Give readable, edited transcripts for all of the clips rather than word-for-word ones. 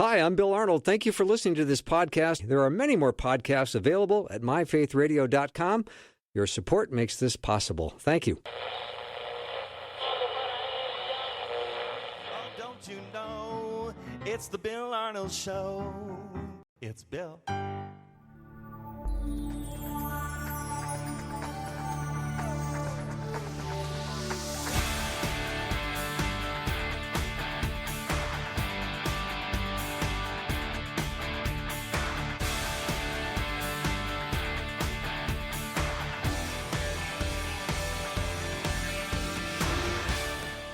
Hi, I'm Bill Arnold. Thank you for listening to this podcast. There are many more podcasts available at myfaithradio.com. Your support makes this possible. Thank you. Oh, don't you know it's the Bill Arnold Show? It's Bill.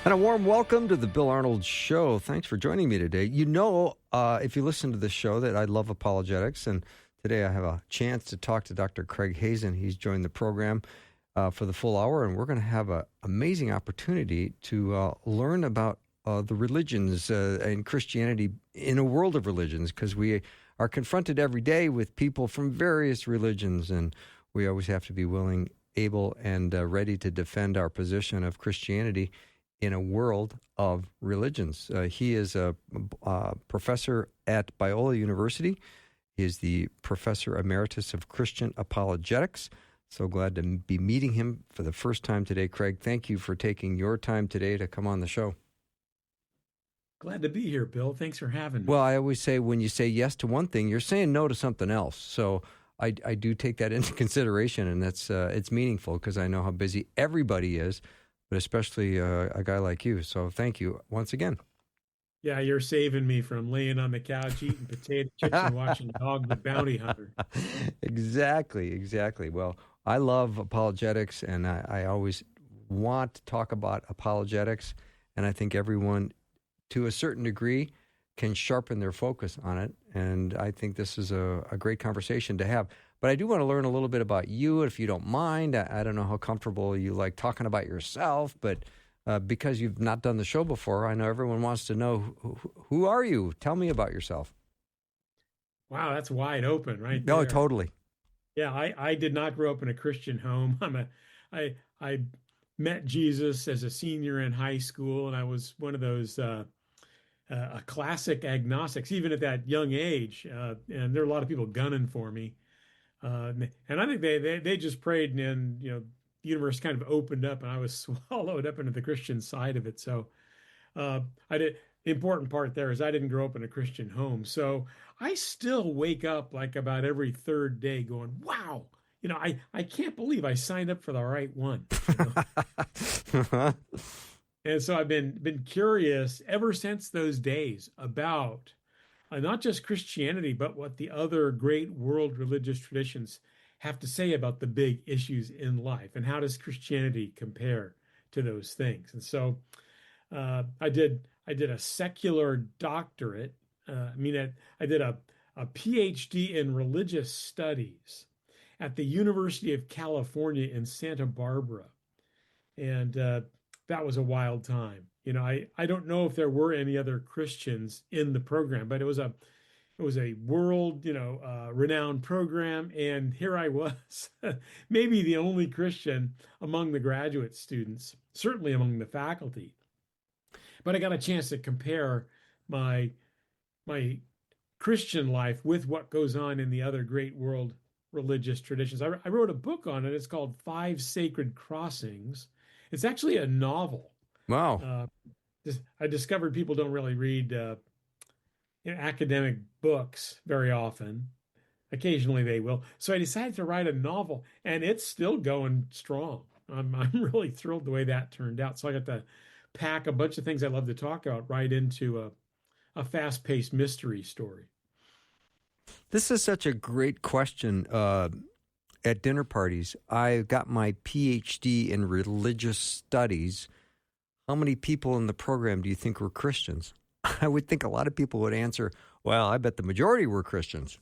And a warm welcome to the Bill Arnold Show. Thanks for joining me today. You know, if you listen to the show, that I love apologetics, and today I have a chance to talk to Dr. Craig Hazen. He's joined the program for the full hour, and we're going to have an amazing opportunity to learn about the religions and Christianity in a world of religions, because we are confronted every day with people from various religions, and we always have to be willing, able, and ready to defend our position of Christianity in a world of religions. He is a professor at Biola University. He is the professor emeritus of Christian apologetics. So glad to be meeting him for the first time today. Craig, thank you for taking your time today to come on the show. Glad to be here, Bill. Thanks for having me. Well, I always say when you say yes to one thing, you're saying no to something else. So I do take that into consideration, and that's it's meaningful because I know how busy everybody is, but especially a guy like you. So thank you once again. Yeah, you're saving me from laying on the couch, eating potato chips, and watching Dog the Bounty Hunter. Exactly. Well, I love apologetics, and I always want to talk about apologetics, and I think everyone, to a certain degree, can sharpen their focus on it, and I think this is a great conversation to have. But I do want to learn a little bit about you, if you don't mind. I don't know how comfortable you like talking about yourself, but because you've not done the show before, I know everyone wants to know, who are you? Tell me about yourself. Wow, that's wide open right there. No, totally. Yeah, I did not grow up in a Christian home. I met Jesus as a senior in high school, and I was one of those a classic agnostics, even at that young age. And there are a lot of people gunning for me. And I think they just prayed, and then, the universe kind of opened up, and I was swallowed up into the Christian side of it. So the important part there is I didn't grow up in a Christian home. So I still wake up like about every third day going, wow, I can't believe I signed up for the right one. And so I've been curious ever since those days about not just Christianity, but what the other great world religious traditions have to say about the big issues in life, and how does Christianity compare to those things. And so I did a secular doctorate. I did a PhD in religious studies at the University of California in Santa Barbara, and that was a wild time. I don't know if there were any other Christians in the program, but it was a world, renowned program. And here I was, maybe the only Christian among the graduate students, certainly among the faculty. But I got a chance to compare my Christian life with what goes on in the other great world religious traditions. I wrote a book on it. It's called 5 Sacred Crossings. It's actually a novel. Wow. I discovered people don't really read academic books very often. Occasionally they will. So I decided to write a novel, and it's still going strong. I'm really thrilled the way that turned out. So I got to pack a bunch of things I love to talk about right into a fast-paced mystery story. This is such a great question. At dinner parties, I got my PhD in religious studies. How many people in the program do you think were Christians? I would think a lot of people would answer, well, I bet the majority were Christians.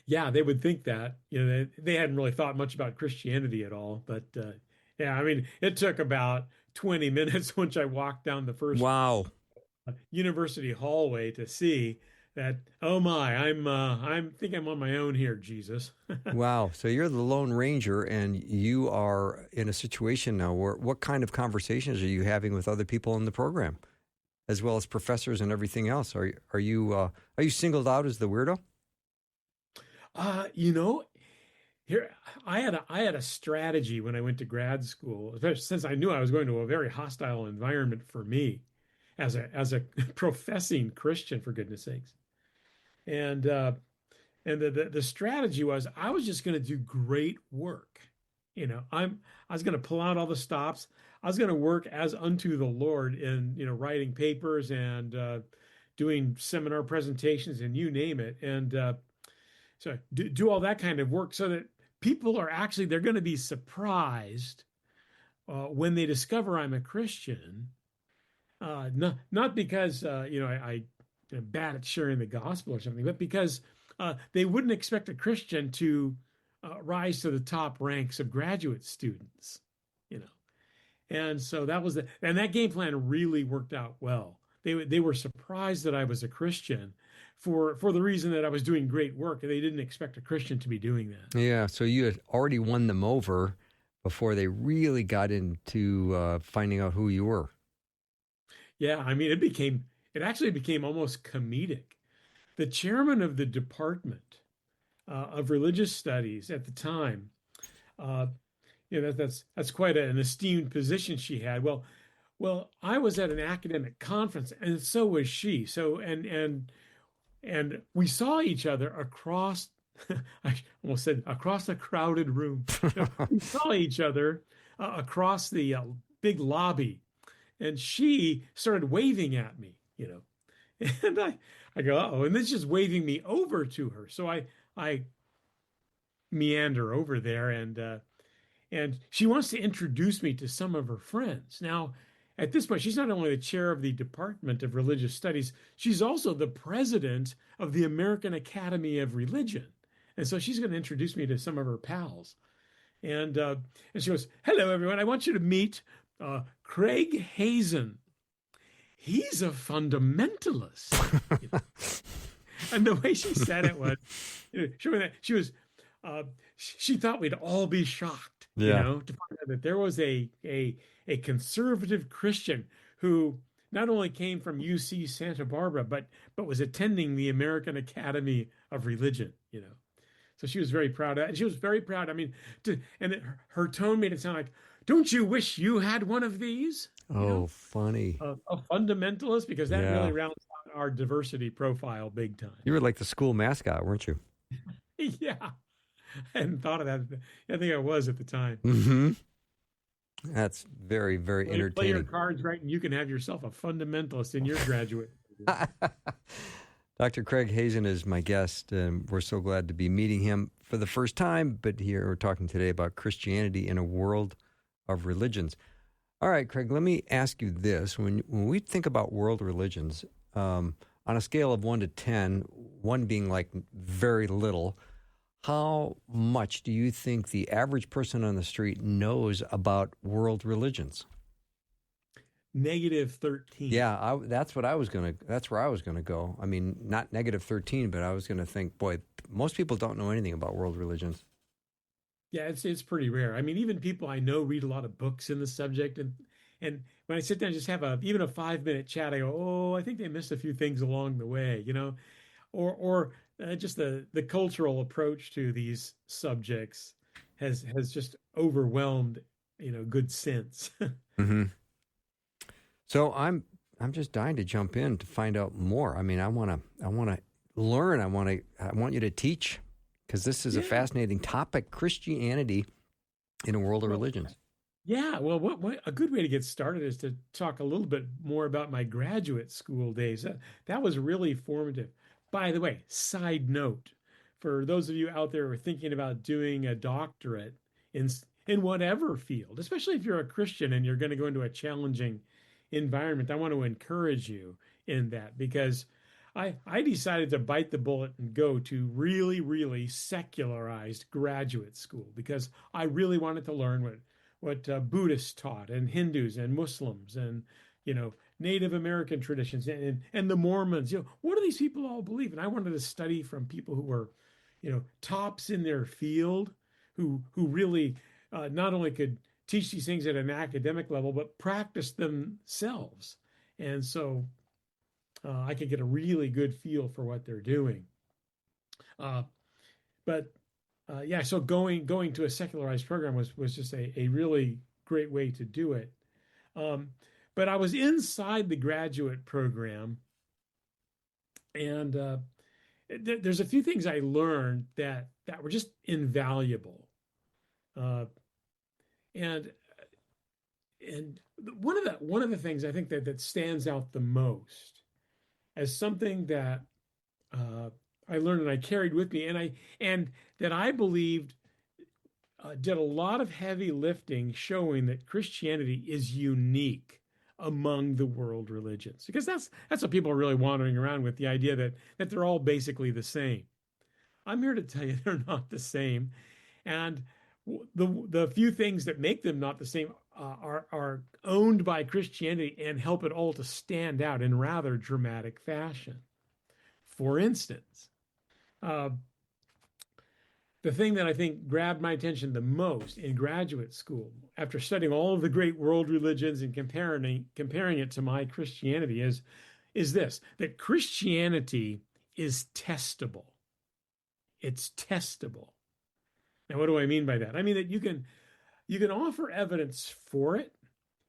Yeah, they would think that. They hadn't really thought much about Christianity at all. But it took about 20 minutes once I walked down the first university hallway to see that, oh my, I'm think I'm on my own here, Jesus. Wow. So you're the Lone Ranger, and you are in a situation now where what kind of conversations are you having with other people in the program? as well as professors and everything else. Are you singled out as the weirdo? You know, here I had a strategy when I went to grad school, especially since I knew I was going to a very hostile environment for me as a professing Christian, for goodness sakes. And the strategy was I was just going to do great work. I was going to pull out all the stops. I was going to work as unto the Lord in writing papers and doing seminar presentations and you name it. And so do all that kind of work so that people they're going to be surprised when they discover I'm a Christian. Not because I'm bad at sharing the gospel or something, but because they wouldn't expect a Christian to rise to the top ranks of graduate students, you know. And so that game plan really worked out well. They were surprised that I was a Christian for the reason that I was doing great work, and they didn't expect a Christian to be doing that. Yeah, so you had already won them over before they really got into finding out who you were. Yeah, I mean, it actually became almost comedic. The chairman of the department of religious studies at the time, uh, that's quite an esteemed position she had. Well, I was at an academic conference, and so was she. So and we saw each other across. I almost said across a crowded room. We saw each other across the big lobby, and she started waving at me. And I go, oh, and then she's waving me over to her. So I meander over there, and she wants to introduce me to some of her friends. Now, at this point, she's not only the chair of the Department of Religious Studies, she's also the president of the American Academy of Religion. And so she's going to introduce me to some of her pals. And she goes, hello, everyone. I want you to meet Craig Hazen. He's a fundamentalist. And the way she said it was, she thought we'd all be shocked, to find out that there was a conservative Christian who not only came from UC Santa Barbara, but was attending the American Academy of Religion. So she was very proud. She was very proud. I mean, her tone made it sound like, "Don't you wish you had one of these?" Funny. A fundamentalist, because that really rounds out our diversity profile big time. You were like the school mascot, weren't you? Yeah, I hadn't thought of that. I think I was at the time. Mm-hmm. That's very, very entertaining. Play your cards right, and you can have yourself a fundamentalist in your graduate. Dr. Craig Hazen is my guest, and we're so glad to be meeting him for the first time. But here we're talking today about Christianity in a world of religions. All right, Craig, let me ask you this. When we think about world religions, on a scale of 1 to 10, 1 being like very little, how much do you think the average person on the street knows about world religions? -13. Yeah, that's where I was going to go. I mean, not -13, but I was going to think, boy, most people don't know anything about world religions. Yeah, it's pretty rare. I mean, even people I know read a lot of books in the subject, and when I sit down and just have even a 5-minute chat, I go, oh, I think they missed a few things along the way, or just the cultural approach to these subjects has just overwhelmed good sense. Mm-hmm. So I'm just dying to jump in to find out more. I mean, I want to learn. I want you to teach, because this is a fascinating topic: Christianity in a world of religions. Yeah, well, what a good way to get started is to talk a little bit more about my graduate school days. That was really formative. By the way, side note, for those of you out there who are thinking about doing a doctorate in whatever field, especially if you're a Christian and you're going to go into a challenging environment, I want to encourage you in that, because I decided to bite the bullet and go to really, really secularized graduate school, because I really wanted to learn what Buddhists taught, and Hindus and Muslims, and Native American traditions, and the Mormons. What do these people all believe? And I wanted to study from people who were tops in their field, who really not only could teach these things at an academic level, but practice themselves. And so I could get a really good feel for what they're doing. Uh, but yeah, so going to a secularized program was just a really great way to do it. Um, but I was inside the graduate program, and there's a few things I learned that were just invaluable. Uh, and and one of the things I think that stands out the most as something that uh, I learned and I carried with me, and that I believed did a lot of heavy lifting, showing that Christianity is unique among the world religions, because that's what people are really wandering around with, the idea that they're all basically the same. I'm here to tell you they're not the same, and the few things that make them not the same are owned by Christianity and help it all to stand out in rather dramatic fashion. For instance, uh, the thing that I think grabbed my attention the most in graduate school, after studying all of the great world religions and comparing it to my Christianity, is this: that Christianity is testable. It's testable. Now, what do I mean by that? I mean that you can offer evidence for it,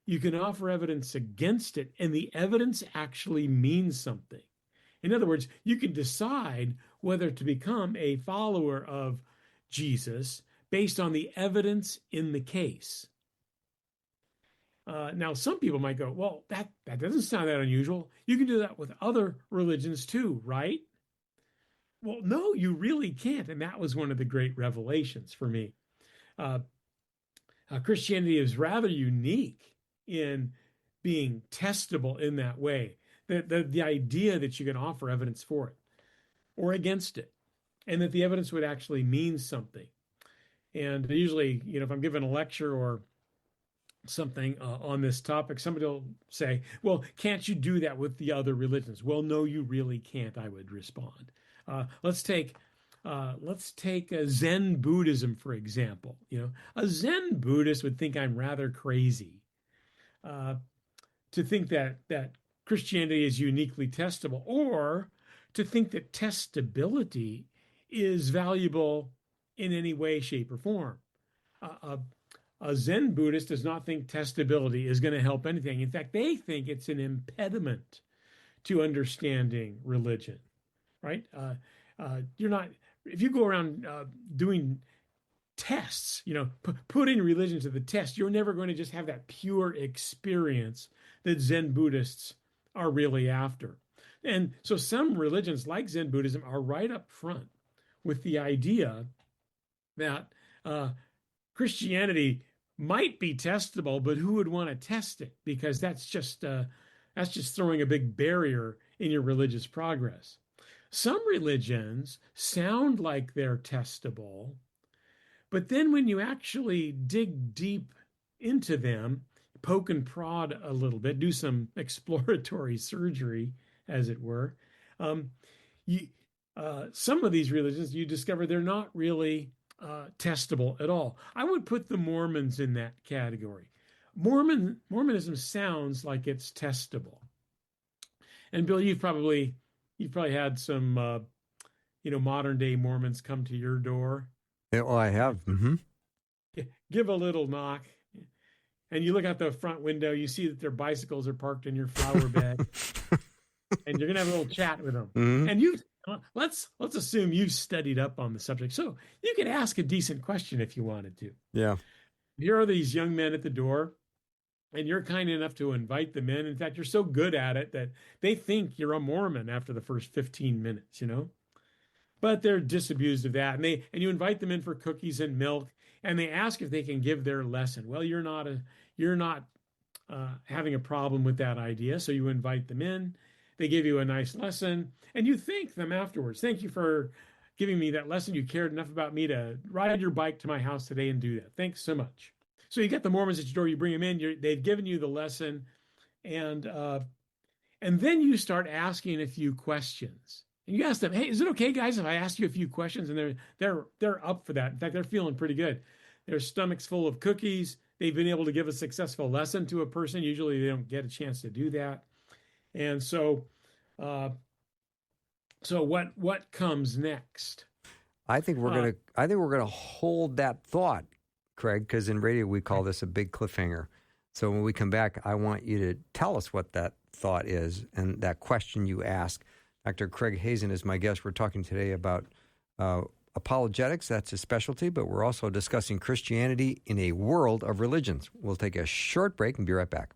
you can offer evidence against it, and the evidence actually means something. In other words, you can decide whether to become a follower of Jesus based on the evidence in the case. Now, some people might go, well, that doesn't sound that unusual. You can do that with other religions too, right? Well, no, you really can't. And that was one of the great revelations for me. Uh, Christianity is rather unique in being testable in that way. The idea that you can offer evidence for it or against it, and that the evidence would actually mean something. And usually, if I'm giving a lecture or something on this topic, somebody will say, well, can't you do that with the other religions? Well, no, you really can't, I would respond. Let's take Zen Buddhism, for example. A Zen Buddhist would think I'm rather crazy uh, to think that Christianity is uniquely testable, or to think that testability is valuable in any way, shape, or form. A Zen Buddhist does not think testability is going to help anything. In fact, they think it's an impediment to understanding religion, right? You're not, if you go around doing tests, putting religion to the test, you're never going to just have that pure experience that Zen Buddhists are really after. And so some religions like Zen Buddhism are right up front with the idea that Christianity might be testable, but who would want to test it? Because that's just throwing a big barrier in your religious progress. Some religions sound like they're testable, but then when you actually dig deep into them, poke and prod a little bit, do some exploratory surgery, as it were, um, you, some of these religions, you discover they're not really testable at all. I would put the Mormons in that category. Mormonism sounds like it's testable. And Bill, you've probably had some modern day Mormons come to your door. Yeah, well, I have. Mm-hmm. Give a little knock, and you look out the front window. You see that their bicycles are parked in your flower bed, and you're gonna have a little chat with them. Mm-hmm. And let's assume you've studied up on the subject, so you could ask a decent question if you wanted to. Yeah. Here are these young men at the door, and you're kind enough to invite them in. In fact, you're so good at it that they think you're a Mormon after the first 15 minutes, But they're disabused of that. And you invite them in for cookies and milk, and they ask if they can give their lesson. Well, you're not having a problem with that idea, so you invite them in. They give you a nice lesson, and you thank them afterwards. Thank you for giving me that lesson. You cared enough about me to ride your bike to my house today and do that. Thanks so much. So you get the Mormons at your door. You bring them in. They've given you the lesson, and then you start asking a few questions. And you ask them, "Hey, is it okay, guys, if I ask you a few questions?" And they're up for that. In fact, they're feeling pretty good. Their stomach's full of cookies. They've been able to give a successful lesson to a person. Usually, they don't get a chance to do that. And so Uh, so what comes next? I think we're Uh, gonna. I think we're gonna hold that thought, Craig, because in radio we call this a big cliffhanger. So when we come back, I want you to tell us what that thought is and that question you ask. Dr. Craig Hazen is my guest. We're talking today about apologetics. That's his specialty, but we're also discussing Christianity in a world of religions. We'll take a short break and be right back.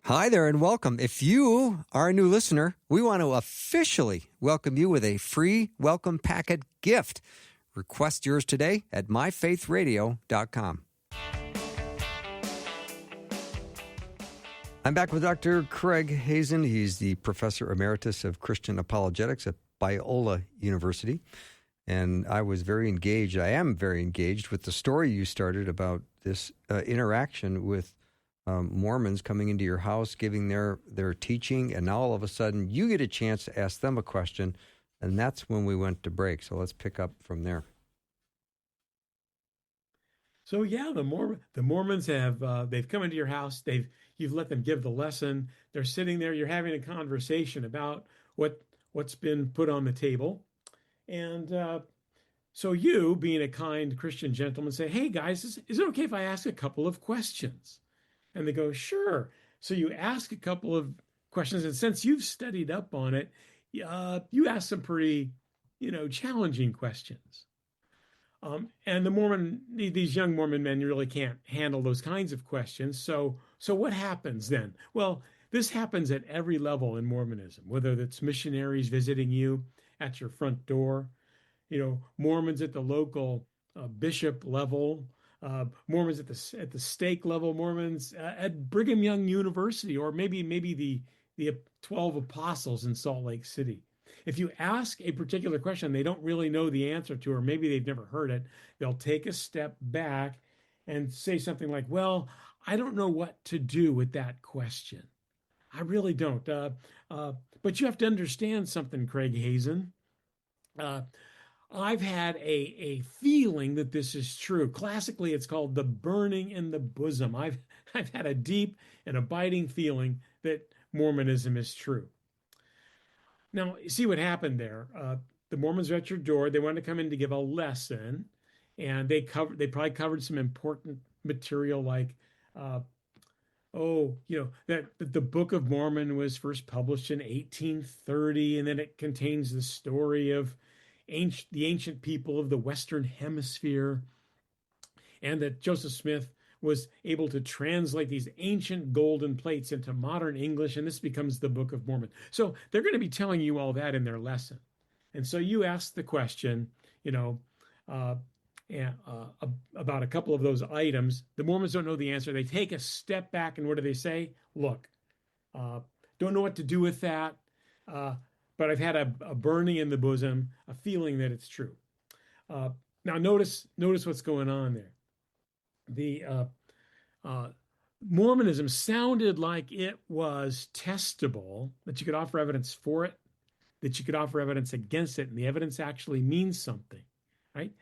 Hi there and welcome. If you are a new listener, we want to officially welcome you with a free welcome packet gift. Request yours today at myfaithradio.com. I'm back with Dr. Craig Hazen. He's the professor emeritus of Christian apologetics at Biola University. And I was very engaged. I am very engaged with the story you started about this interaction with Mormons coming into your house, giving their teaching, and now all of a sudden you get a chance to ask them a question, and that's when we went to break. So let's pick up from there. So yeah, the Mormons have they've come into your house. You've let them give the lesson. They're sitting there. You're having a conversation about what's been put on the table, and so you, being a kind Christian gentleman, say, "Hey guys, is it okay if I ask a couple of questions?" And they go, "Sure." So you ask a couple of questions, and since you've studied up on it, you ask some pretty, challenging questions. And these young Mormon men really can't handle those kinds of questions. So what happens then? Well, this happens at every level in Mormonism, whether it's missionaries visiting you at your front door, Mormons at the local bishop level, Mormons at the stake level, Mormons at Brigham Young University, or maybe the 12 apostles in Salt Lake City. If you ask a particular question they don't really know the answer to, or maybe they've never heard it, they'll take a step back and say something like, "Well, I don't know what to do with that question. I really don't. But you have to understand something, Craig Hazen. Uh, I've had a feeling that this is true. Classically, it's called the burning in the bosom. I've had a deep and abiding feeling that Mormonism is true." Now, you see what happened there. The Mormons are at your door. They wanted to come in to give a lesson, and they probably covered some important material like, that the Book of Mormon was first published in 1830, and then it contains the story of the ancient people of the Western Hemisphere, and that Joseph Smith was able to translate these ancient golden plates into modern English, and this becomes the Book of Mormon. So they're going to be telling you all that in their lesson. And so you ask the question, uh, about a couple of those items. The Mormons don't know the answer. They take a step back, and what do they say? "Look, don't know what to do with that, but I've had a burning in the bosom, a feeling that it's true." Now notice what's going on there. The Mormonism sounded like it was testable, that you could offer evidence for it, that you could offer evidence against it, and the evidence actually means something, right?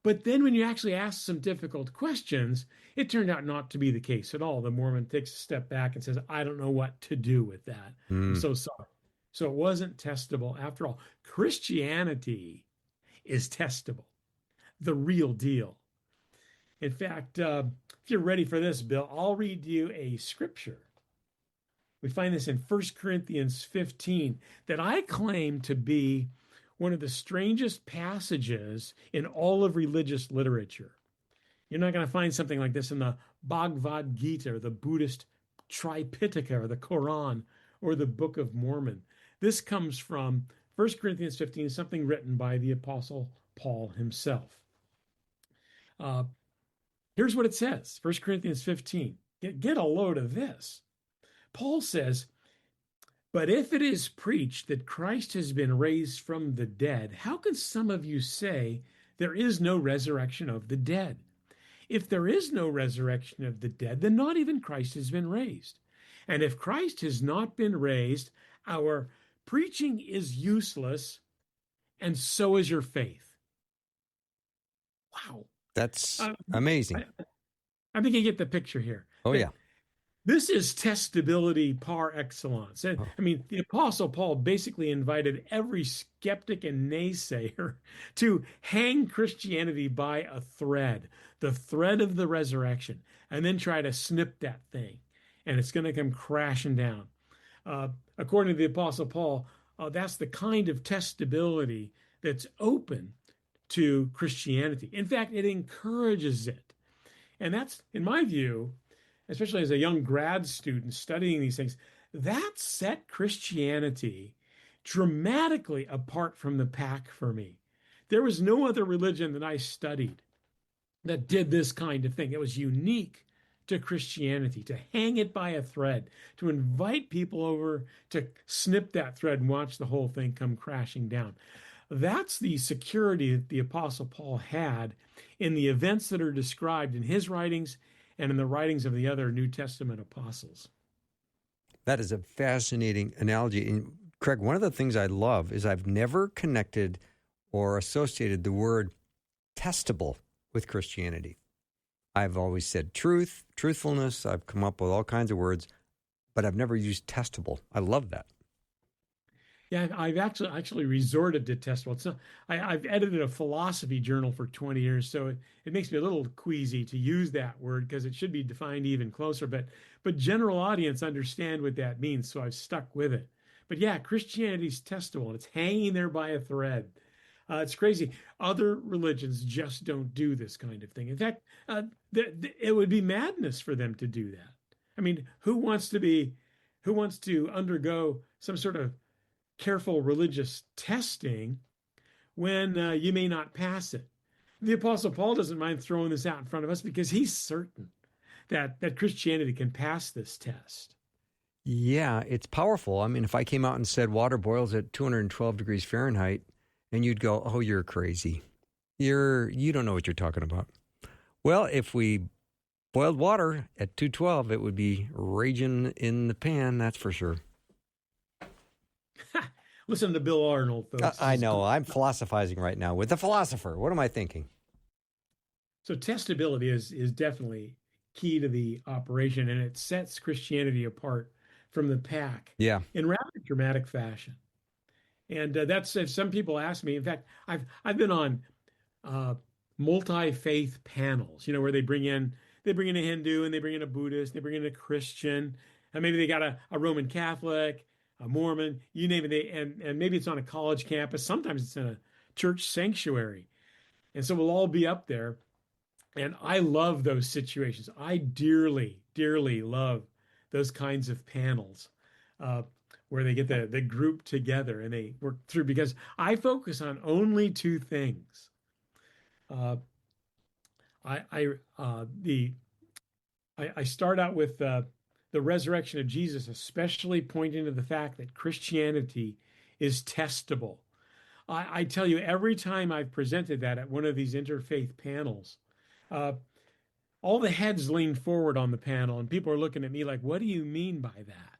But then when you actually ask some difficult questions, it turned out not to be the case at all. The Mormon takes a step back and says, "I don't know what to do with that. I'm so sorry." So it wasn't testable after all. Christianity is testable, the real deal. In fact, if you're ready for this, Bill, I'll read you a scripture. We find this in 1 Corinthians 15 that I claim to be one of the strangest passages in all of religious literature. You're not going to find something like this in the Bhagavad Gita, or the Buddhist Tripitaka, or the Quran, or the Book of Mormon. This comes from 1 Corinthians 15, something written by the Apostle Paul himself. Here's what it says, 1 Corinthians 15. Get a load of this. Paul says, "But if it is preached that Christ has been raised from the dead, how can some of you say there is no resurrection of the dead? If there is no resurrection of the dead, then not even Christ has been raised. And if Christ has not been raised, our preaching is useless, and so is your faith." wow. That's Uh, amazing. I, I think you get the picture here. Oh, That yeah. this is testability par excellence. And Oh, I mean, the Apostle Paul basically invited every skeptic and naysayer to hang Christianity by a thread, the thread of the resurrection, and then try to snip that thing. And it's going to come crashing down. Uh, According to the Apostle Paul, that's the kind of testability that's open to Christianity. In fact, it encourages it. And that's, in my view, especially as a young grad student studying these things, that set Christianity dramatically apart from the pack for me. There was no other religion that I studied that did this kind of thing. It was unique to Christianity to hang it by a thread, to invite people over to snip that thread and watch the whole thing come crashing down. That's the security that the Apostle Paul had in the events that are described in his writings and in the writings of the other New Testament apostles. that is a fascinating analogy. And Craig, one of the things I love is I've never connected or associated the word testable with Christianity. I've always said truth, truthfulness. I've come up with all kinds of words, but I've never used testable. I love that. Yeah, I've actually resorted to testable. It's not, I've edited a philosophy journal for 20 years, so it makes me a little queasy to use that word because it should be defined even closer. But general audience understand what that means, so I've stuck with it. But yeah, Christianity's testable, and it's hanging there by a thread. It's crazy. Other religions just don't do this kind of thing. In fact, it would be madness for them to do that. I mean, who wants to undergo some sort of careful religious testing when you may not pass it? The Apostle Paul doesn't mind throwing this out in front of us because he's certain that Christianity can pass this test. Yeah, it's powerful. I mean, if I came out and said water boils at 212 degrees Fahrenheit, and you'd go, "Oh, you're crazy. You don't know what you're talking about." Well, if we boiled water at 212, it would be raging in the pan, that's for sure. Listen to Bill Arnold, folks. I know. I'm philosophizing right now with a philosopher. What am I thinking? So testability is definitely key to the operation, and it sets Christianity apart from the pack Yeah. in rather dramatic fashion. And that's if some people ask me. In fact, I've been on uh, multi-faith panels, where they bring in a Hindu and they bring in a Buddhist, they bring in a Christian, and maybe they got a Roman Catholic, a Mormon, you name it. And maybe it's on a college campus. Sometimes it's in a church sanctuary, and so we'll all be up there. And I love those situations. I dearly, dearly love those kinds of panels. Where they get the group together and they work through, because I focus on only two things. Uh, I start out with the resurrection of Jesus, especially pointing to the fact that Christianity is testable. I tell you, every time I've presented that at one of these interfaith panels, uh, all the heads lean forward on the panel, and people are looking at me like, "What do you mean by that?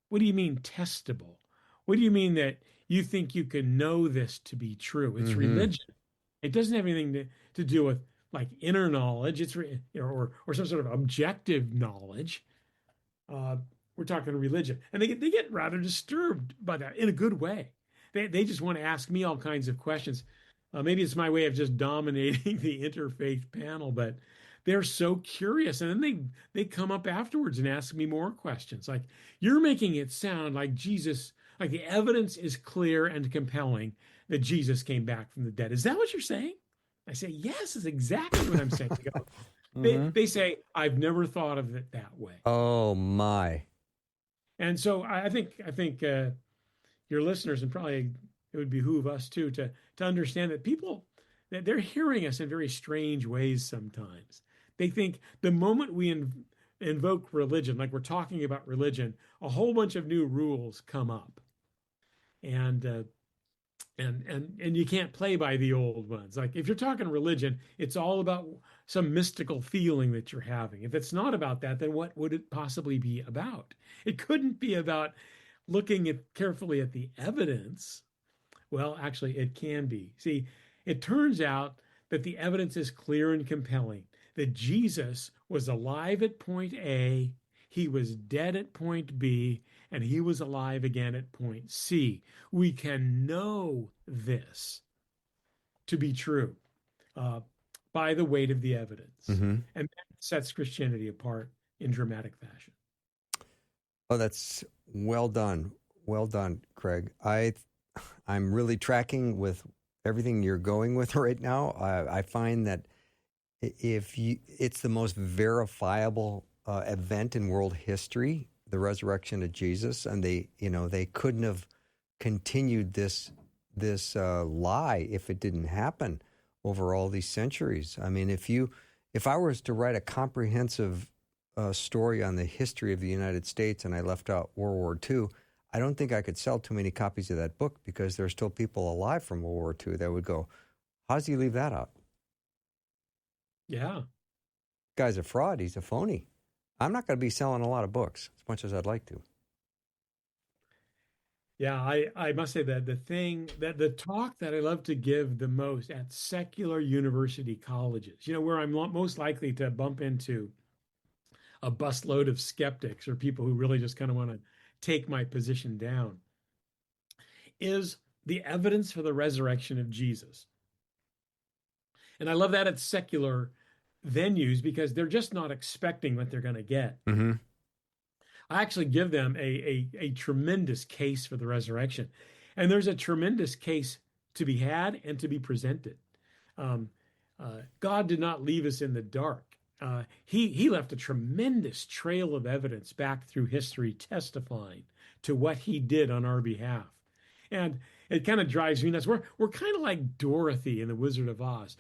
What do you mean testable? What do you mean that you think you can know this to be true?" It's Mm-hmm. religion. It doesn't have anything to do with like inner knowledge. Or some sort of objective knowledge. Uh, we're talking religion, and they get rather disturbed by that in a good way. They just want to ask me all kinds of questions. Maybe it's my way of just dominating the interfaith panel, but they're so curious, and then they come up afterwards and ask me more questions. Like, you're making it sound like Jesus, like the evidence is clear and compelling that Jesus came back from the dead. Is that what you're saying? I say, yes, is exactly what I'm saying. They go, Mm-hmm. they say, I've never thought of it that way. Oh, my. And so I think your listeners, and probably it would behoove us too, to understand that people, that they're hearing us in very strange ways sometimes. They think the moment we invoke religion, like we're talking about religion, a whole bunch of new rules come up, and and you can't play by the old ones. Like if you're talking religion, it's all about some mystical feeling that you're having. If it's not about that, then what would it possibly be about? It couldn't be about looking carefully at the evidence. Well, actually, it can be. See, it turns out that the evidence is clear and compelling that Jesus was alive at point A, he was dead at point B, and he was alive again at point C. We can know this to be true uh, by the weight of the evidence. Mm-hmm. And that sets Christianity apart in dramatic fashion. Oh, that's well done. Well done, Craig. I'm really tracking with everything you're going with right now. I find that it's the most verifiable event in world history, the resurrection of Jesus, and they couldn't have continued this lie if it didn't happen over all these centuries. I mean, if I was to write a comprehensive story on the history of the United States and I left out World War II, I don't think I could sell too many copies of that book because there's still people alive from World War II that would go, how does he leave that out? Yeah. Guy's a fraud. He's a phony. I'm not going to be selling a lot of books as much as I'd like to. Yeah, I must say that the talk that I love to give the most at secular university colleges, where I'm most likely to bump into a busload of skeptics or people who really just kind of want to take my position down, is the evidence for the resurrection of Jesus. And I love that at secular venues because they're just not expecting what they're going to get. Mm-hmm. I actually give them a tremendous case for the resurrection. And there's a tremendous case to be had and to be presented. God did not leave us in the dark. He left a tremendous trail of evidence back through history testifying to what he did on our behalf. And it kind of drives me nuts. We're kind of like Dorothy in The Wizard of Oz.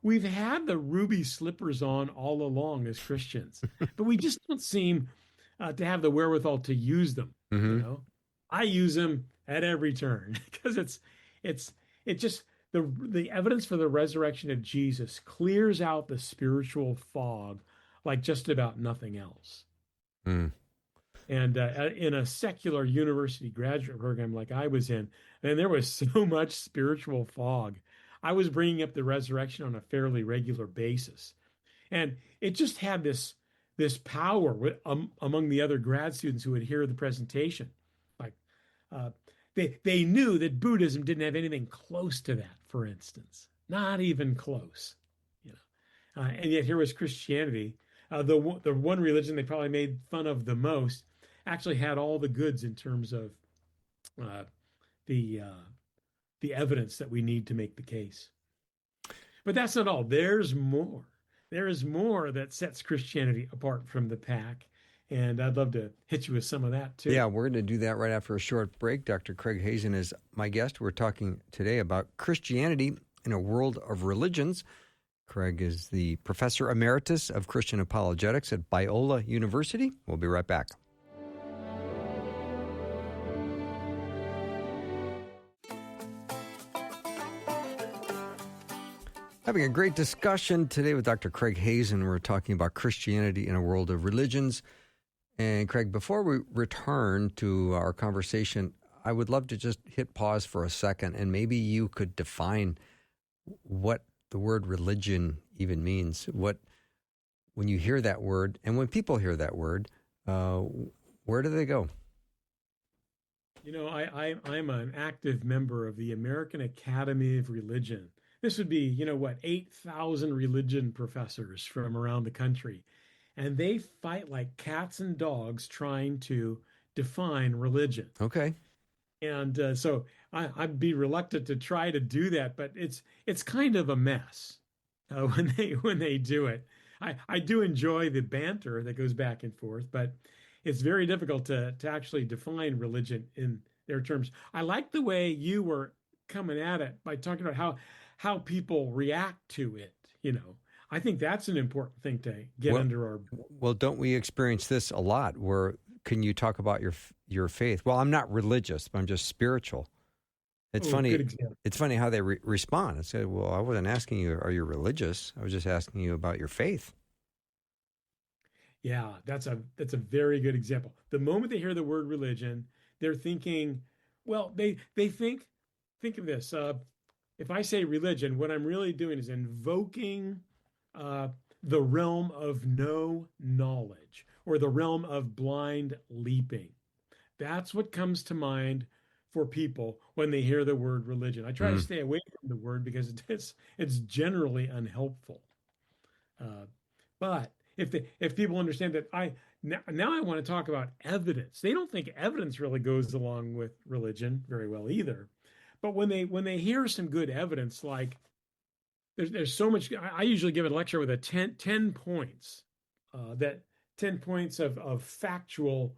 We've had the ruby slippers on all along as Christians, but we just don't seem to have the wherewithal to use them. Mm-hmm. I use them at every turn because it's just the evidence for the resurrection of Jesus clears out the spiritual fog like just about nothing else. Mm. And in a secular university graduate program like I was in, and there was so much spiritual fog. I was bringing up the resurrection on a fairly regular basis. And it just had this power among the other grad students who would hear the presentation. Like they knew that Buddhism didn't have anything close to that, for instance, not even close. And yet here was Christianity, the one religion they probably made fun of the most, actually had all the goods in terms of the evidence that we need to make the case. But that's not all. There's more. There is more that sets Christianity apart from the pack. And I'd love to hit you with some of that, too. Yeah, we're going to do that right after a short break. Dr. Craig Hazen is my guest. We're talking today about Christianity in a world of religions. Craig is the Professor Emeritus of Christian Apologetics at Biola University. We'll be right back. Having a great discussion today with Dr. Craig Hazen. We're talking about Christianity in a world of religions. And Craig, before we return to our conversation, I would love to just hit pause for a second, and maybe you could define what the word religion even means. When you hear that word, and when people hear that word, where do they go? I'm an active member of the American Academy of Religion. This would be, 8,000 religion professors from around the country. And they fight like cats and dogs trying to define religion. Okay. And so I'd be reluctant to try to do that, but it's kind of a mess when they do it. I do enjoy the banter that goes back and forth, but it's very difficult to actually define religion in their terms. I like the way you were coming at it by talking about how people react to it. I think that's an important thing to get under our. Well, don't we experience this a lot? Where can you talk about your faith? Well, I'm not religious, but I'm just spiritual. It's funny. It's funny how they respond. I said, "Well, I wasn't asking you, are you religious? I was just asking you about your faith." Yeah, that's a very good example. The moment they hear the word religion, they're thinking, well, they think of this. if I say religion, what I'm really doing is invoking uh, the realm of no knowledge or the realm of blind leaping. That's what comes to mind for people when they hear the word religion. I try to Mm. stay away from the word because it's generally unhelpful. Uh, but if people understand that now I want to talk about evidence. They don't think evidence really goes along with religion very well either. But when they hear some good evidence, like there's so much. I usually give a lecture with a 10 points, that 10 points of factual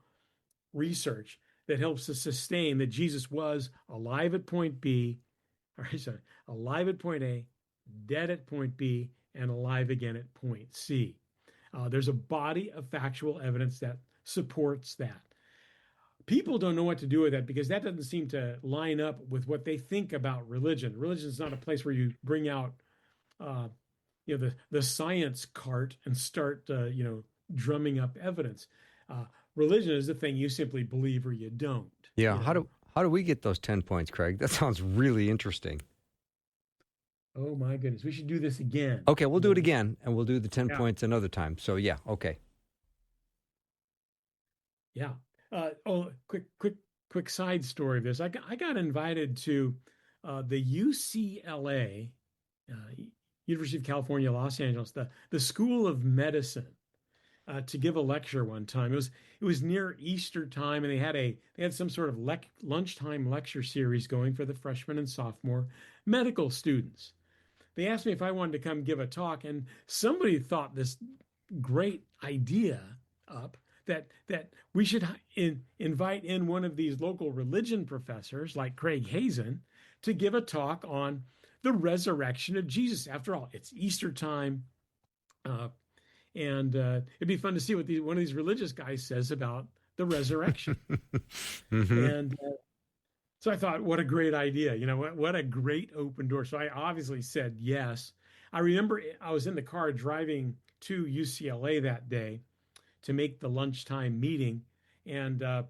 research that helps to sustain that Jesus was alive at point B, or sorry, alive at point A, dead at point B, and alive again at point C. There's a body of factual evidence that supports that. People don't know what to do with that because that doesn't seem to line up with what they think about religion. Religion is not a place where you bring out, uh, the science cart and start, drumming up evidence. Uh, Religion is the thing you simply believe or you don't. Yeah. You know. How do we get those 10 points, Craig? That sounds really interesting. Oh my goodness, we should do this again. Okay, we'll do it again, and we'll do the 10 Yeah, points another time. So, yeah, okay. yeah. Quick side story of this. I got invited to the UCLA, University of California, Los Angeles, the School of Medicine, to give a lecture one time. It was near Easter time, and they had some sort of lunchtime lecture series going for the freshman and sophomore medical students. They asked me if I wanted to come give a talk, and somebody thought this great idea up that we should invite in one of these local religion professors like Craig Hazen to give a talk on the resurrection of Jesus. After all, it's Easter time, and it'd be fun to see what one of these religious guys says about the resurrection. Mm-hmm. And so I thought, what a great idea. What a great open door. So I obviously said yes. I remember I was in the car driving to UCLA that day to make the lunchtime meeting. And I'm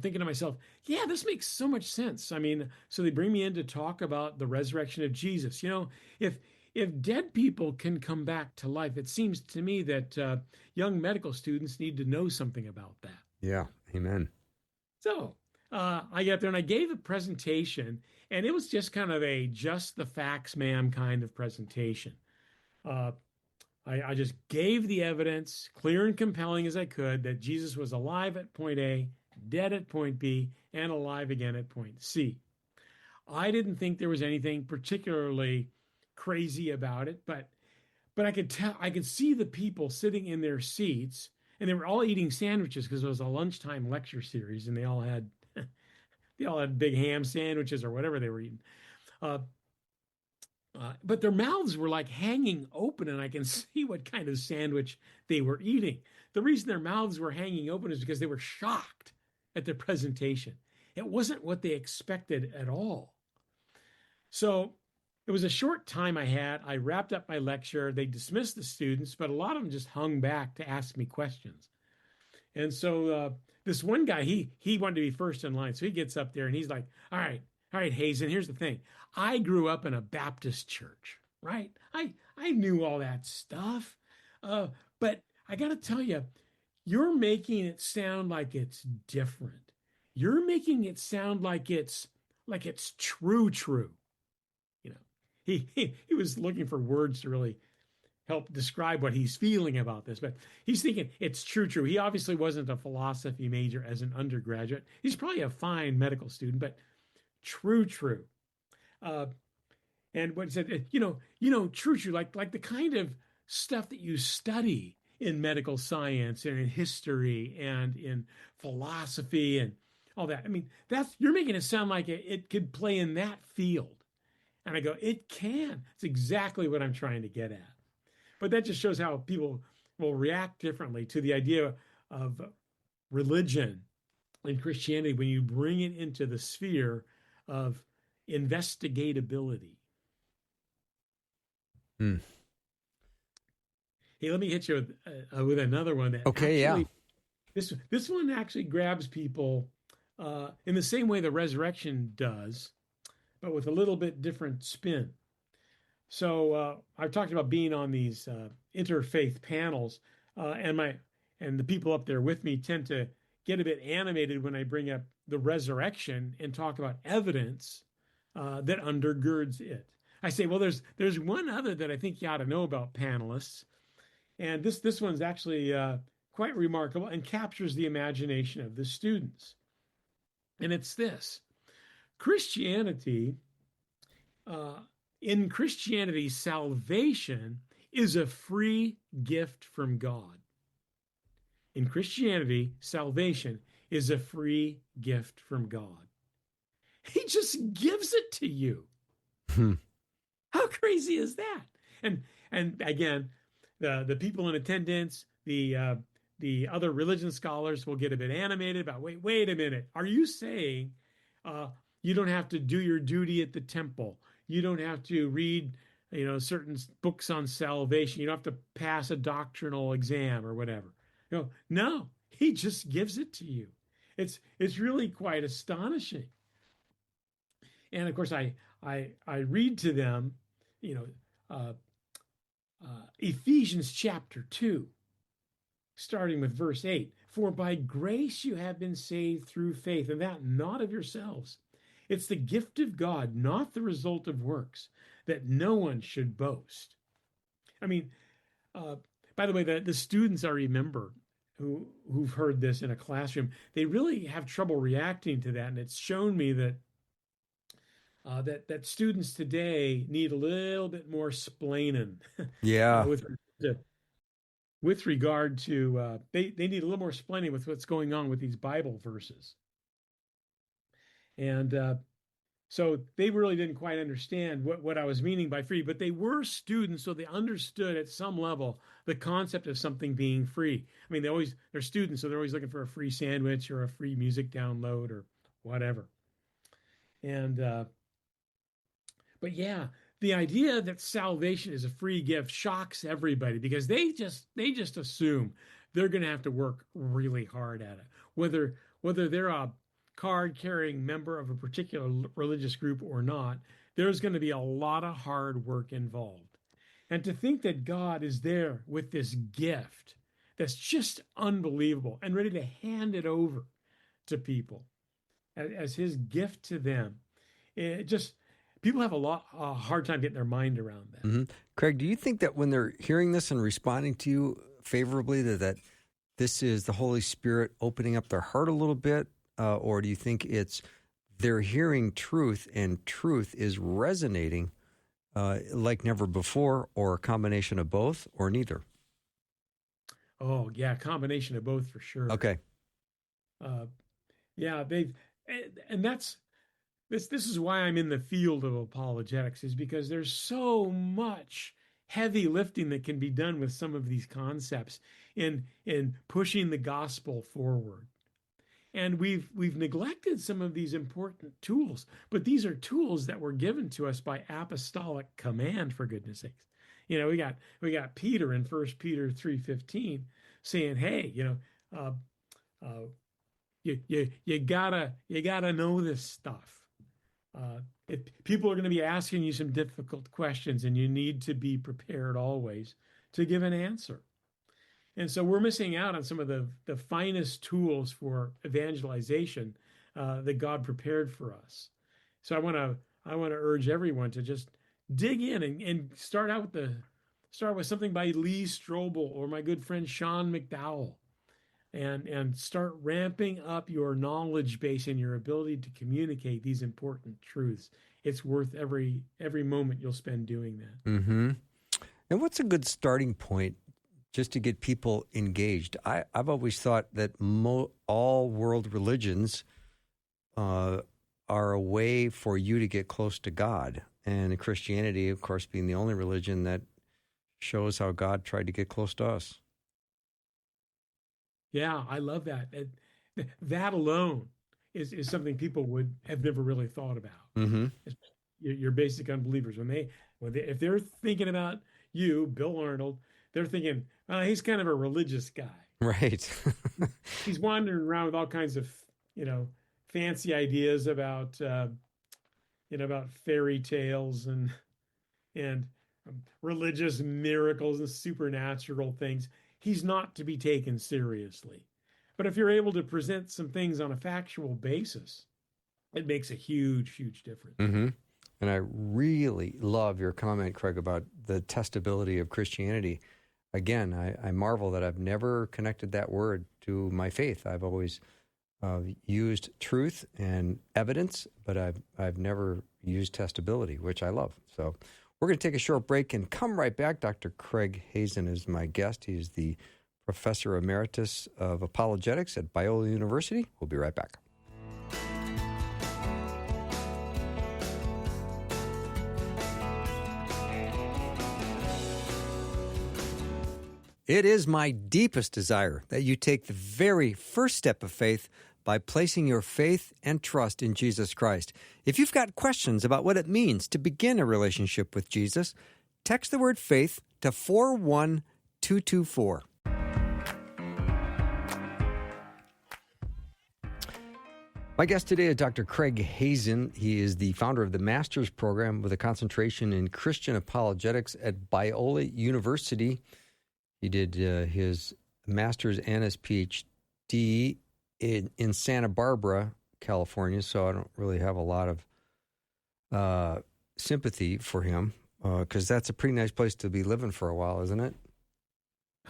thinking to myself, yeah, this makes so much sense. I mean, so they bring me in to talk about the resurrection of Jesus. If dead people can come back to life, it seems to me that young medical students need to know something about that. Yeah, amen. So I get up there and I gave a presentation, and it was just kind of a just the facts, ma'am kind of presentation. Uh, I just gave the evidence, clear and compelling as I could, that Jesus was alive at point A, dead at point B, and alive again at point C. I didn't think there was anything particularly crazy about it, but I could see the people sitting in their seats, and they were all eating sandwiches because it was a lunchtime lecture series, and they all had big ham sandwiches or whatever they were eating. But their mouths were like hanging open, and I can see what kind of sandwich they were eating. The reason their mouths were hanging open is because they were shocked at the presentation. It wasn't what they expected at all. So it was a short time I had. I wrapped up my lecture. They dismissed the students, but a lot of them just hung back to ask me questions. And so this one guy, he wanted to be first in line. So he gets up there and he's like, all right, Hazen, here's the thing. I grew up in a Baptist church, right? I knew all that stuff. But I got to tell you, you're making it sound like it's different. You're making it sound like it's true. He was looking for words to really help describe what he's feeling about this, but he's thinking it's true. He obviously wasn't a philosophy major as an undergraduate. He's probably a fine medical student, but true. And what he said, true, like the kind of stuff that you study in medical science and in history and in philosophy and all that. I mean, you're making it sound like it could play in that field. And I go, it can. It's exactly what I'm trying to get at. But that just shows how people will react differently to the idea of religion and Christianity when you bring it into the sphere of investigatability. Hmm. Hey, let me hit you with another one that Okay, actually, yeah. this one actually grabs people in the same way the resurrection does, but with a little bit different spin. So I've talked about being on these interfaith panels, and the people up there with me tend to get a bit animated when I bring up the resurrection and talk about evidence that undergirds it. I say, well, there's one other that I think you ought to know about, panelists, and this one's actually quite remarkable and captures the imagination of the students. And it's this: Christianity. Uh, in Christianity, salvation is a free gift from God. In Christianity, salvation is a free gift from God. He just gives it to you. Hmm. How crazy is that? And again, the people in attendance, the other religion scholars will get a bit animated about, wait a minute, are you saying uh, you don't have to do your duty at the temple? You don't have to read, certain books on salvation. You don't have to pass a doctrinal exam or whatever. No, he just gives it to you. It's really quite astonishing. And of course, I read to them, you know, uh, Ephesians chapter 2, starting with verse 8. For by grace you have been saved through faith, and that not of yourselves. It's the gift of God, not the result of works, that no one should boast. I mean, by the way, the students I remember who've heard this in a classroom, they really have trouble reacting to that, and it's shown me that that students today need a little bit more splaining Yeah. with with regard to they need a little more splaining with what's going on with these Bible verses, and so they really didn't quite understand what I was meaning by free, but they were students, so they understood at some level the concept of something being free. I mean, they're students, so they're always looking for a free sandwich or a free music download or whatever. And but yeah, the idea that salvation is a free gift shocks everybody because they just assume they're going to have to work really hard at it, whether they're a card carrying member of a particular religious group or not. There's going to be a lot of hard work involved. And to think that God is there with this gift that's just unbelievable and ready to hand it over to people as his gift to them, it just people have a hard time getting their mind around that. Mm-hmm. Craig, do you think that when they're hearing this and responding to you favorably, that this is the Holy Spirit opening up their heart a little bit? Or do you think it's they're hearing truth and truth is resonating like never before, or a combination of both, or neither? Oh, yeah, combination of both for sure. Okay. Yeah, and that's this is why I'm in the field of apologetics, is because there's so much heavy lifting that can be done with some of these concepts in pushing the gospel forward. And we've neglected some of these important tools, but these are tools that were given to us by apostolic command, for goodness sakes. We got Peter in 1 Peter 3:15 saying, hey, you gotta know this stuff. People are going to be asking you some difficult questions, and you need to be prepared always to give an answer. And so we're missing out on some of the finest tools for evangelization that God prepared for us. So I want to urge everyone to just dig in and start with something by Lee Strobel or my good friend Sean McDowell, and start ramping up your knowledge base and your ability to communicate these important truths. It's worth every moment you'll spend doing that. Mm-hmm. And what's a good starting point just to get people engaged? I've always thought that all world religions are a way for you to get close to God. And Christianity, of course, being the only religion that shows how God tried to get close to us. Yeah, I love that. That alone is something people would have never really thought about. Mm-hmm. Your basic unbelievers, if they're thinking about you, Bill Arnold, they're thinking, he's kind of a religious guy. Right. He's wandering around with all kinds of, fancy ideas about about fairy tales and religious miracles and supernatural things. He's not to be taken seriously. But if you're able to present some things on a factual basis, it makes a huge, huge difference. Mm-hmm. And I really love your comment, Craig, about the testability of Christianity. Again, I marvel that I've never connected that word to my faith. I've always used truth and evidence, but I've never used testability, which I love. So we're going to take a short break and come right back. Dr. Craig Hazen is my guest. He's the Professor Emeritus of Apologetics at Biola University. We'll be right back. It is my deepest desire that you take the very first step of faith by placing your faith and trust in Jesus Christ. If you've got questions about what it means to begin a relationship with Jesus, text the word faith to 41224. My guest today is Dr. Craig Hazen. He is the founder of the Master's Program with a concentration in Christian Apologetics at Biola University. He did his master's and his PhD in Santa Barbara, California, so I don't really have a lot of sympathy for him because that's a pretty nice place to be living for a while, isn't it?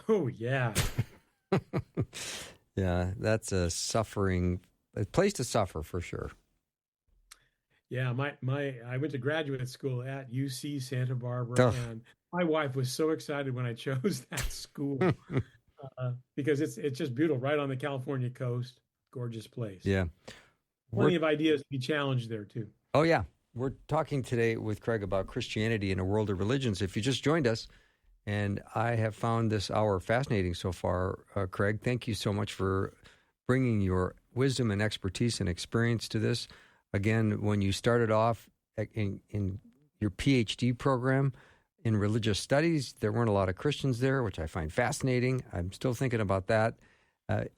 Oh, yeah. Yeah, that's a place to suffer for sure. Yeah, I went to graduate school at UC Santa Barbara, and my wife was so excited when I chose that school because it's just beautiful, right on the California coast. Gorgeous place. Yeah. Plenty of ideas to be challenged there, too. Oh, yeah. We're talking today with Craig about Christianity in a world of religions. If you just joined us, and I have found this hour fascinating so far, Craig, thank you so much for bringing your wisdom and expertise and experience to this. Again, when you started off in your PhD program in religious studies, there weren't a lot of Christians there, which I find fascinating. I'm still thinking about that.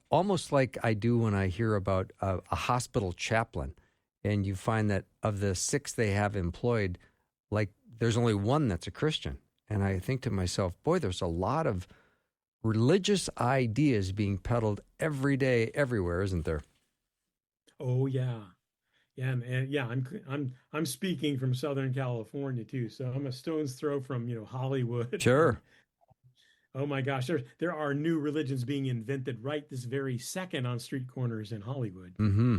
Almost like I do when I hear about a hospital chaplain, and you find that of the 6 they have employed, like there's only 1 that's a Christian. And I think to myself, boy, there's a lot of religious ideas being peddled every day, everywhere, isn't there? Oh, yeah. Yeah, and yeah, I'm speaking from Southern California too, so I'm a stone's throw from Hollywood. Sure. Oh my gosh, there are new religions being invented right this very second on street corners in Hollywood. Mm-hmm.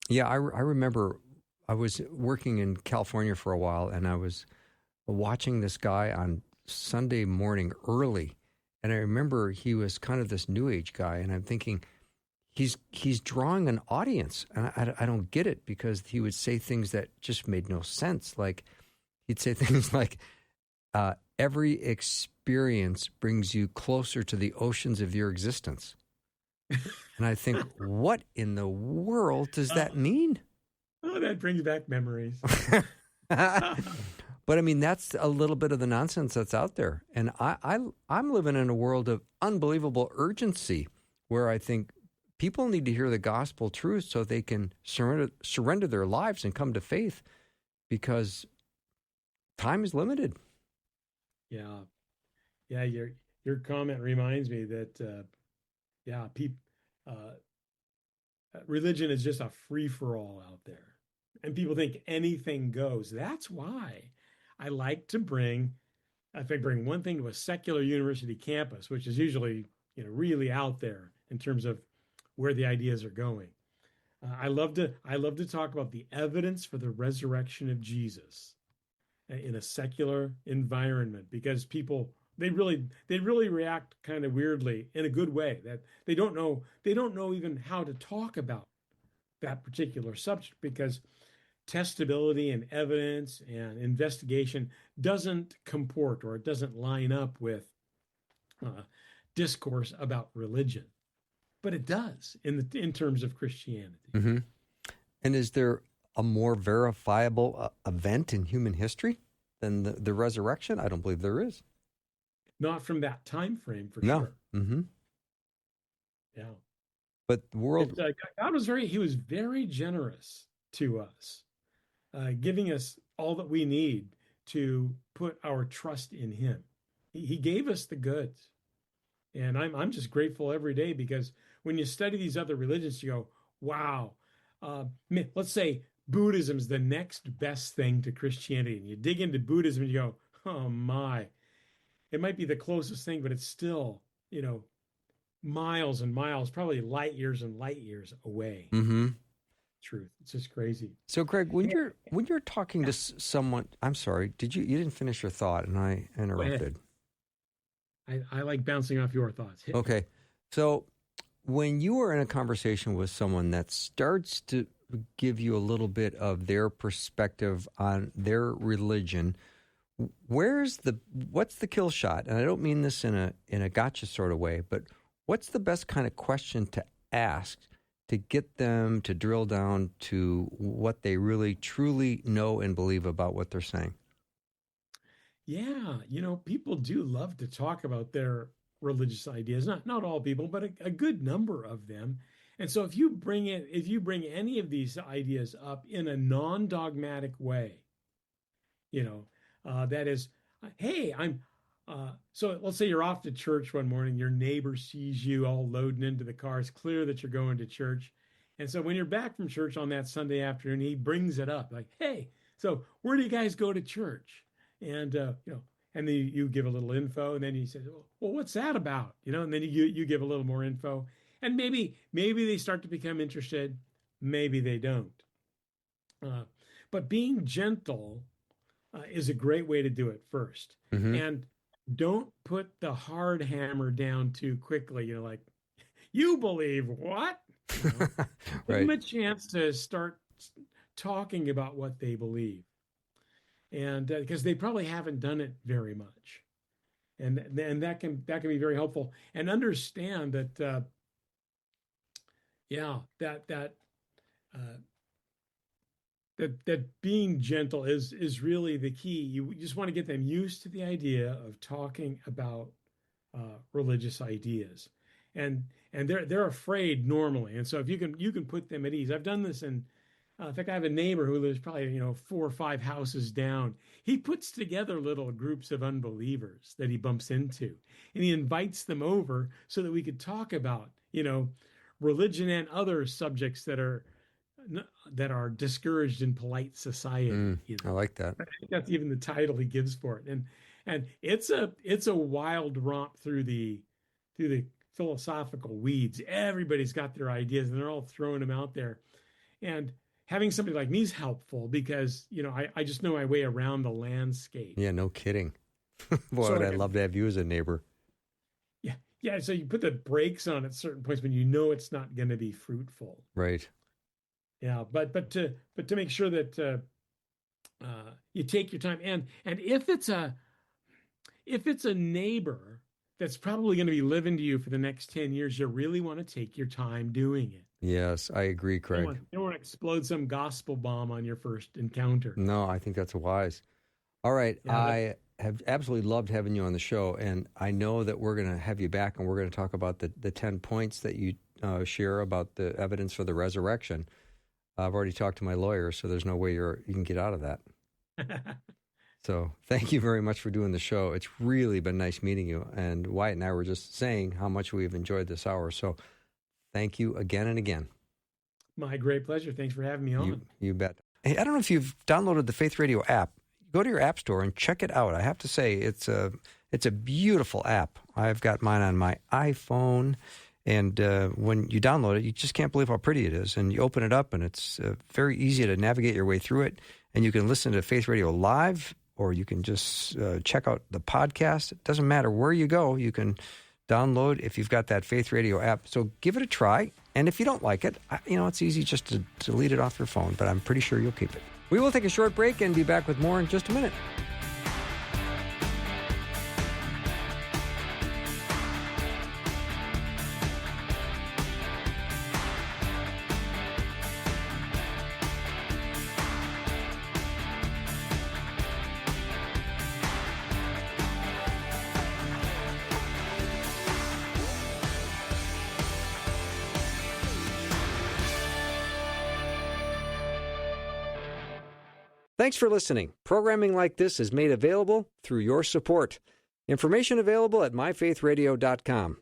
Yeah, I remember I was working in California for a while, and I was watching this guy on Sunday morning early, and I remember he was kind of this New Age guy, and I'm thinking, he's drawing an audience, and I don't get it, because he would say things that just made no sense. Like he'd say things like, every experience brings you closer to the oceans of your existence. And I think, what in the world does that mean? Oh, that brings back memories. But I mean, that's a little bit of the nonsense that's out there. And I'm living in a world of unbelievable urgency where I think people need to hear the gospel truth so they can surrender their lives and come to faith, because time is limited. Yeah. Yeah, your comment reminds me that religion is just a free-for-all out there. And people think anything goes. That's why I like to bring one thing to a secular university campus, which is usually, really out there in terms of where the ideas are going. I love to talk about the evidence for the resurrection of Jesus in a secular environment, because people, they really react kind of weirdly in a good way, that they don't know even how to talk about that particular subject, because testability and evidence and investigation doesn't comport, or it doesn't line up with discourse about religion, but it does in terms of Christianity. Mm-hmm. And is there a more verifiable event in human history than the resurrection? I don't believe there is. Not from that time frame, for No. sure. Mm-hmm. Yeah. But the world... God was very generous to us. giving us all that we need to put our trust in him. He gave us the goods. And I'm just grateful every day, because when you study these other religions, you go, wow, let's say Buddhism is the next best thing to Christianity. And you dig into Buddhism and you go, oh my, it might be the closest thing, but it's still, miles and miles, probably light years and light years away. Mm-hmm. Truth. It's just crazy. So, Craig, when you're talking to someone, I'm sorry, you didn't finish your thought, and I interrupted. I like bouncing off your thoughts. Okay. So when you are in a conversation with someone that starts to give you a little bit of their perspective on their religion, what's the kill shot? And I don't mean this in a gotcha sort of way, but what's the best kind of question to ask to get them to drill down to what they really truly know and believe about what they're saying? Yeah, people do love to talk about their religious ideas. Not all people, but a good number of them. And so if you bring any of these ideas up in a non-dogmatic way, that is, hey, so let's say you're off to church one morning, your neighbor sees you all loading into the car. It's clear that you're going to church. And so when you're back from church on that Sunday afternoon, he brings it up like, hey, so where do you guys go to church? And, and then you give a little info, and then he says, well, what's that about? And then you give a little more info, and maybe they start to become interested. Maybe they don't. But being gentle is a great way to do it first. Mm-hmm. And don't put the hard hammer down too quickly. Like, you believe what? Give Right. them a chance to start talking about what they believe. And because they probably haven't done it very much, and that can be very helpful. And understand that, that being gentle is really the key. You just want to get them used to the idea of talking about religious ideas, and they're afraid normally. And so if you can put them at ease. I've done this in fact, I have a neighbor who lives probably 4 or 5 houses down. He puts together little groups of unbelievers that he bumps into, and he invites them over so that we could talk about religion and other subjects that are discouraged in polite society. I like that. I think that's even the title he gives for it, and it's a wild romp through the philosophical weeds. Everybody's got their ideas, and they're all throwing them out there, and having somebody like me is helpful because, I just know my way around the landscape. Yeah, no kidding. Boy, would I love to have you as a neighbor. Yeah. Yeah. So you put the brakes on at certain points when you know it's not going to be fruitful. Right. Yeah. But to make sure that you take your time. And if it's a neighbor that's probably going to be living to you for the next 10 years, you really want to take your time doing it. Yes, I agree, Craig. You don't want to explode some gospel bomb on your first encounter. No, I think that's wise. All right. Yeah, I have absolutely loved having you on the show, and I know that we're going to have you back, and we're going to talk about the 10 points that you share about the evidence for the resurrection. I've already talked to my lawyer, so there's no way you can get out of that. So thank you very much for doing the show. It's really been nice meeting you, and Wyatt and I were just saying how much we've enjoyed this hour, so thank you again and again. My great pleasure. Thanks for having me on. You bet. Hey, I don't know if you've downloaded the Faith Radio app. Go to your app store and check it out. I have to say, it's a beautiful app. I've got mine on my iPhone, and when you download it, you just can't believe how pretty it is. And you open it up, and it's very easy to navigate your way through it. And you can listen to Faith Radio live, or you can just check out the podcast. It doesn't matter where you go. You can download if you've got that Faith Radio app. So give it a try. And if you don't like it, it's easy just to delete it off your phone, but I'm pretty sure you'll keep it. We will take a short break and be back with more in just a minute. Thanks for listening. Programming like this is made available through your support. Information available at myfaithradio.com.